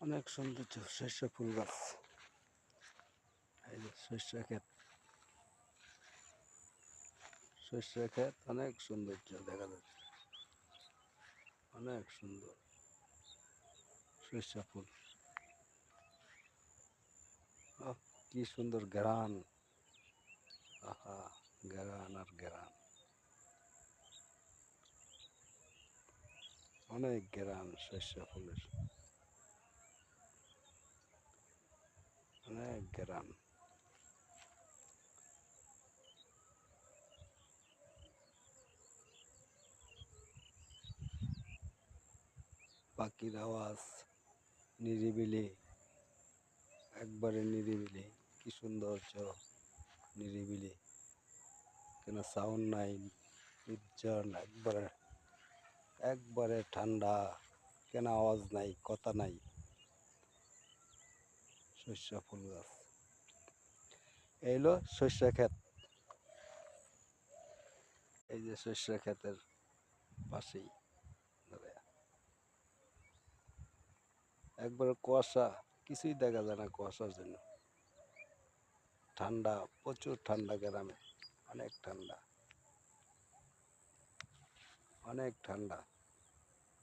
অনেক সৌন্দর্য শস্য ফুল গাছ। এই যে শস্য ক্ষেত অনেক সৌন্দর্য দেখা যাচ্ছে, অনেক সুন্দর শস্য ফুল। কি সুন্দর ঘ্রাণ, আহা, ঘ্রাণ আর ঘ্রাণ, অনেক ঘ্রাণ শস্য ফুলের, অনেক ঘ্রাণ। পাখির আওয়াজ নিরিবিলি, একবারে নিরিবিলি, কি সৌন্দর্য, নিরিবিলি, কেন সাউন্ড নাই, নির্জন, একবারে একবারে ঠান্ডা, কেন আওয়াজ নাই, কথা নাই। শস্য ফুল গাছ, এই হলো শস্য ক্ষেত। এই যে শস্য ক্ষেতের পাশেই একবারে কুয়াশা, কিছুই দেখা যায় না কুয়াশার জন্য। ঠান্ডা, প্রচুর ঠান্ডা গ্রামে, অনেক ঠান্ডা, অনেক ঠান্ডা।